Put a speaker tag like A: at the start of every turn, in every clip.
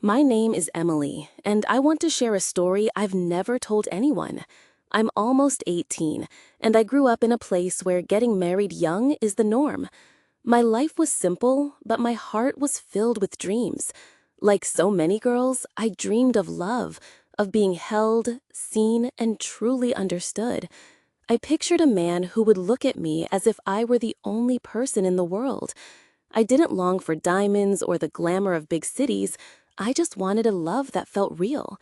A: My name is Emily, and I want to share a story I've never told anyone. I'm almost 18, and I grew up in a place where getting married young is the norm. My life was simple, but my heart was filled with dreams. Like so many girls, I dreamed of love, of being held, seen, and truly understood. I pictured a man who would look at me as if I were the only person in the world. I didn't long for diamonds or the glamour of big cities. I just wanted a love that felt real.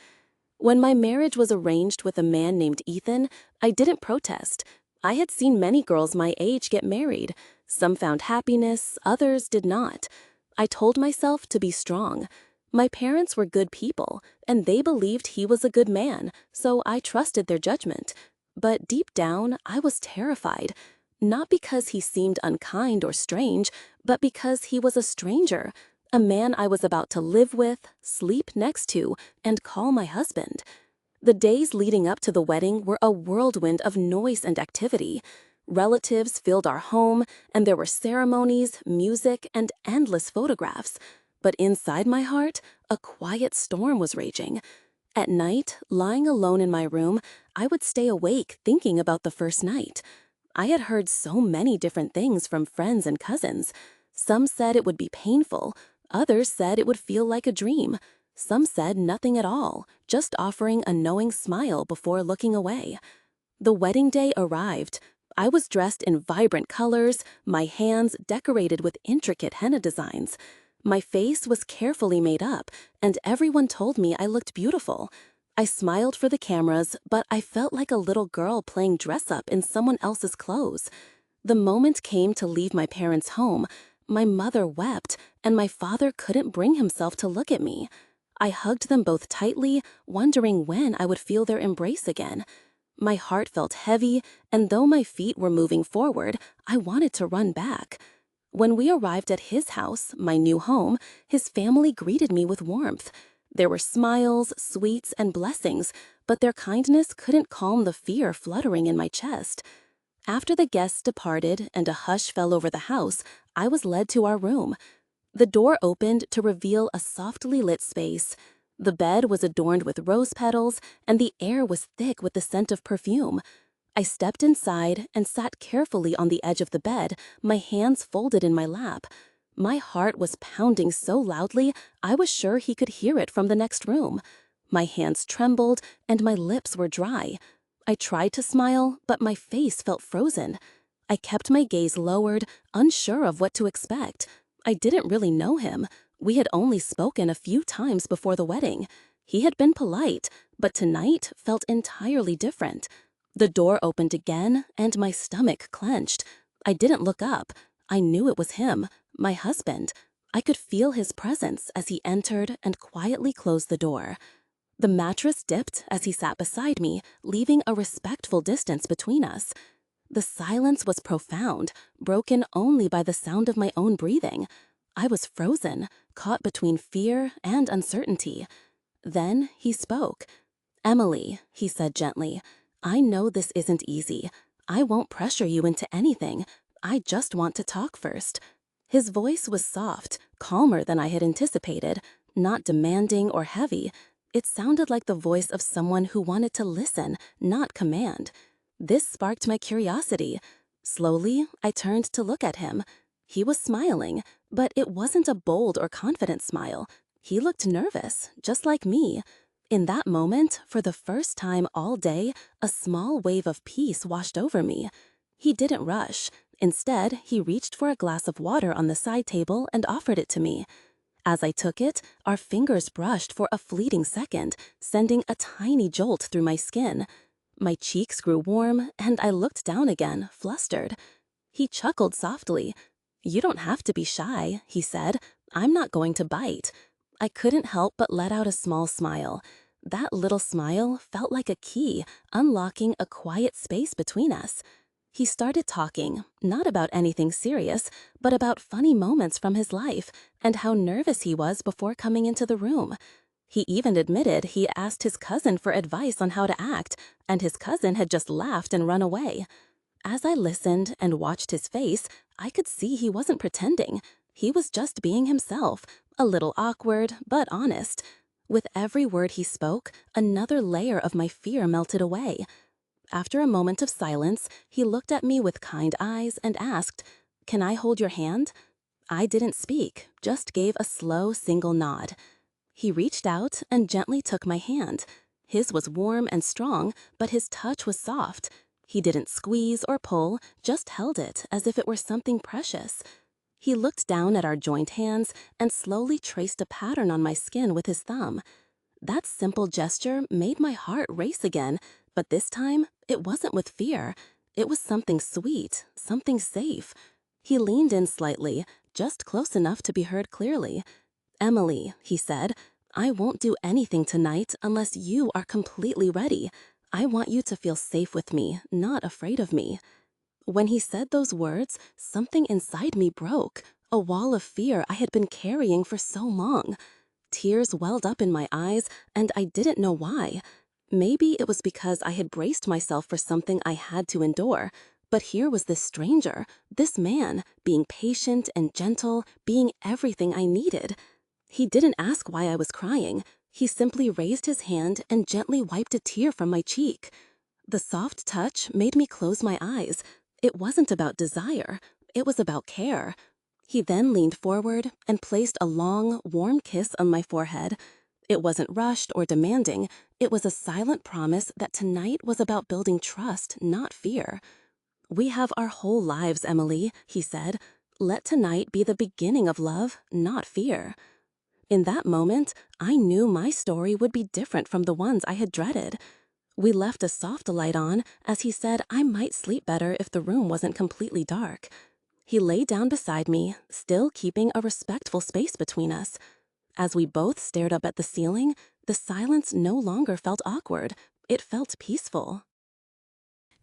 A: When my marriage was arranged with a man named Ethan, I didn't protest. I had seen many girls my age get married. Some found happiness, others did not. I told myself to be strong. My parents were good people, and they believed he was a good man, so I trusted their judgment. But deep down, I was terrified. Not because he seemed unkind or strange, but because he was a stranger, a man I was about to live with, sleep next to, and call my husband. The days leading up to the wedding were a whirlwind of noise and activity. Relatives filled our home, and there were ceremonies, music, and endless photographs. But inside my heart, a quiet storm was raging. At night, lying alone in my room, I would stay awake thinking about the first night. I had heard so many different things from friends and cousins. Some said it would be painful. Others said it would feel like a dream. Some said nothing at all, just offering a knowing smile before looking away. The wedding day arrived. I was dressed in vibrant colors, my hands decorated with intricate henna designs. My face was carefully made up, and everyone told me I looked beautiful. I smiled for the cameras, but I felt like a little girl playing dress-up in someone else's clothes. The moment came to leave my parents' home. My mother wept, and my father couldn't bring himself to look at me. I hugged them both tightly, wondering when I would feel their embrace again. My heart felt heavy, and though my feet were moving forward, I wanted to run back. When we arrived at his house, my new home, his family greeted me with warmth. There were smiles, sweets, and blessings, but their kindness couldn't calm the fear fluttering in my chest. After the guests departed and a hush fell over the house, I was led to our room. The door opened to reveal a softly lit space. The bed was adorned with rose petals, and the air was thick with the scent of perfume. I stepped inside and sat carefully on the edge of the bed, my hands folded in my lap. My heart was pounding so loudly, I was sure he could hear it from the next room. My hands trembled, and my lips were dry. I tried to smile, but my face felt frozen. I kept my gaze lowered, unsure of what to expect. I didn't really know him. We had only spoken a few times before the wedding. He had been polite, but tonight felt entirely different. The door opened again, and my stomach clenched. I didn't look up. I knew it was him, my husband. I could feel his presence as he entered and quietly closed the door. The mattress dipped as he sat beside me, leaving a respectful distance between us. The silence was profound, broken only by the sound of my own breathing. I was frozen, caught between fear and uncertainty. Then he spoke. "Emily," he said gently, "I know this isn't easy. I won't pressure you into anything. I just want to talk first." His voice was soft, calmer than I had anticipated, not demanding or heavy. It sounded like the voice of someone who wanted to listen, not command. This sparked my curiosity. Slowly, I turned to look at him. He was smiling, but it wasn't a bold or confident smile. He looked nervous, just like me. In that moment, for the first time all day, a small wave of peace washed over me. He didn't rush. Instead, he reached for a glass of water on the side table and offered it to me. As I took it, our fingers brushed for a fleeting second, sending a tiny jolt through my skin. My cheeks grew warm, and I looked down again, flustered. He chuckled softly. "You don't have to be shy," he said. "I'm not going to bite." I couldn't help but let out a small smile. That little smile felt like a key, unlocking a quiet space between us. He started talking, not about anything serious, but about funny moments from his life and how nervous he was before coming into the room. He even admitted he asked his cousin for advice on how to act, and his cousin had just laughed and run away. As I listened and watched his face, I could see he wasn't pretending. He was just being himself, A little awkward, but honest. With every word he spoke, another layer of my fear melted away. After a moment of silence, he looked at me with kind eyes and asked, "Can I hold your hand?" I didn't speak, just gave a slow, single nod. He reached out and gently took my hand. His was warm and strong, but his touch was soft. He didn't squeeze or pull, just held it as if it were something precious. He looked down at our joined hands and slowly traced a pattern on my skin with his thumb. That simple gesture made my heart race again, but this time, it wasn't with fear. It was something sweet, something safe. He leaned in slightly, just close enough to be heard clearly. "Emily," he said, "I won't do anything tonight unless you are completely ready. I want you to feel safe with me, not afraid of me." When he said those words, something inside me broke, a wall of fear I had been carrying for so long. Tears welled up in my eyes, and I didn't know why. Maybe it was because I had braced myself for something I had to endure. But here was this stranger, this man, being patient and gentle, being everything I needed. He didn't ask why I was crying. He simply raised his hand and gently wiped a tear from my cheek. The soft touch made me close my eyes. It wasn't about desire. It was about care. He then leaned forward and placed a long, warm kiss on my forehead. It wasn't rushed or demanding. It was a silent promise that tonight was about building trust, not fear. "We have our whole lives, Emily," he said. "Let tonight be the beginning of love, not fear." In that moment, I knew my story would be different from the ones I had dreaded. We left a soft light on, as he said I might sleep better if the room wasn't completely dark. He lay down beside me, still keeping a respectful space between us. As we both stared up at the ceiling, the silence no longer felt awkward. It felt peaceful.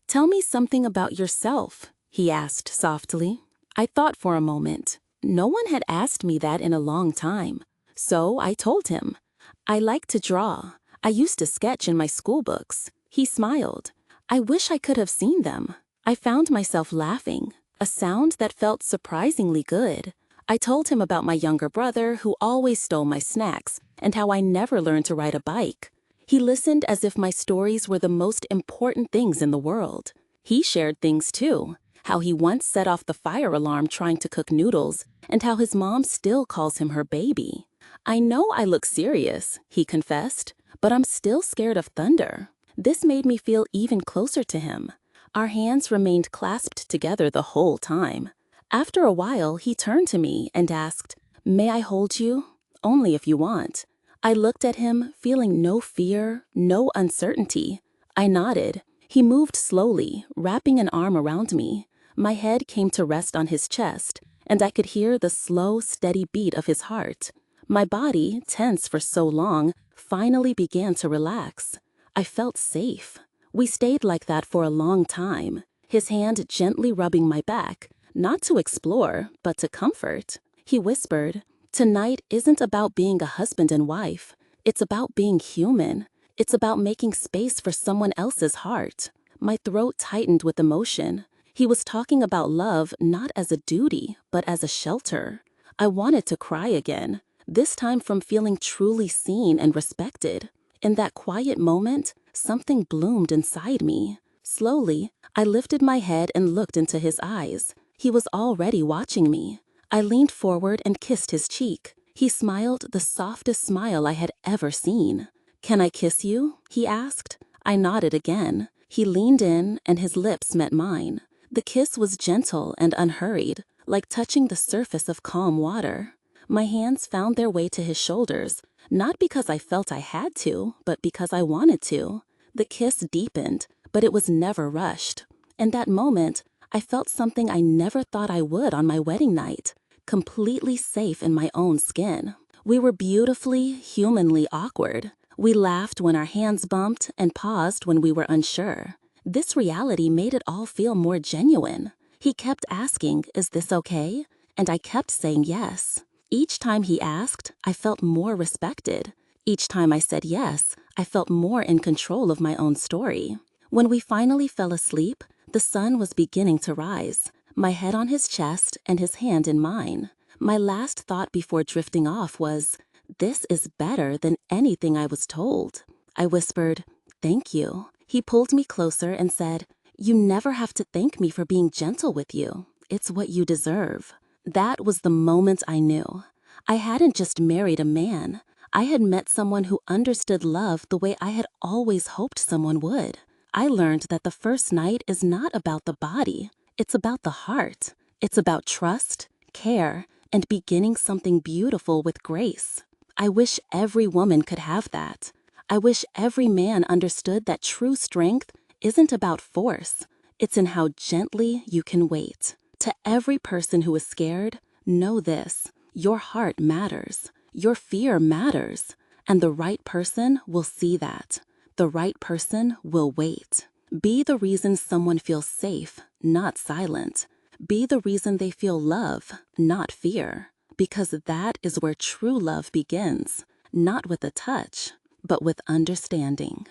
A: "Tell me something about yourself," he asked softly. I thought for a moment. No one had asked me that in a long time. So I told him. "I like to draw. I used to sketch in my school books." He smiled. I wish I could have seen them. I found myself laughing, a sound that felt surprisingly good. I told him about my younger brother who always stole my snacks and how I never learned to ride a bike. He listened as if my stories were the most important things in the world. He shared things too, how he once set off the fire alarm trying to cook noodles, and how his mom still calls him her baby. "I know I look serious," he confessed, "but I'm still scared of thunder." This made me feel even closer to him. Our hands remained clasped together the whole time. After a while, he turned to me and asked, "May I hold you? Only if you want." I looked at him, feeling no fear, no uncertainty. I nodded. He moved slowly, wrapping an arm around me. My head came to rest on his chest, and I could hear the slow, steady beat of his heart. My body, tense for so long, finally began to relax. I felt safe. We stayed like that for a long time, his hand gently rubbing my back, not to explore, but to comfort. He whispered, "Tonight isn't about being a husband and wife. It's about being human. It's about making space for someone else's heart." My throat tightened with emotion. He was talking about love not as a duty, but as a shelter. I wanted to cry again, this time from feeling truly seen and respected. In that quiet moment, something bloomed inside me. Slowly, I lifted my head and looked into his eyes. He was already watching me. I leaned forward and kissed his cheek. He smiled the softest smile I had ever seen. "Can I kiss you?" he asked. I nodded again. He leaned in, and his lips met mine. The kiss was gentle and unhurried, like touching the surface of calm water. My hands found their way to his shoulders, not because I felt I had to, but because I wanted to. The kiss deepened, but it was never rushed. In that moment, I felt something I never thought I would on my wedding night, completely safe in my own skin. We were beautifully, humanly awkward. We laughed when our hands bumped and paused when we were unsure. This reality made it all feel more genuine. He kept asking, "Is this okay?" And I kept saying yes. Each time he asked, I felt more respected. Each time I said yes, I felt more in control of my own story. When we finally fell asleep, the sun was beginning to rise, my head on his chest and his hand in mine. My last thought before drifting off was, "This is better than anything I was told." I whispered, "Thank you." He pulled me closer and said, "You never have to thank me for being gentle with you. It's what you deserve." That was the moment I knew. I hadn't just married a man. I had met someone who understood love the way I had always hoped someone would. I learned that the first night is not about the body. It's about the heart. It's about trust, care, and beginning something beautiful with grace. I wish every woman could have that. I wish every man understood that true strength isn't about force. It's in how gently you can wait. To every person who is scared, know this: your heart matters. Your fear matters. And the right person will see that. The right person will wait. Be the reason someone feels safe, not silent. Be the reason they feel love, not fear. Because that is where true love begins, not with a touch, but with understanding.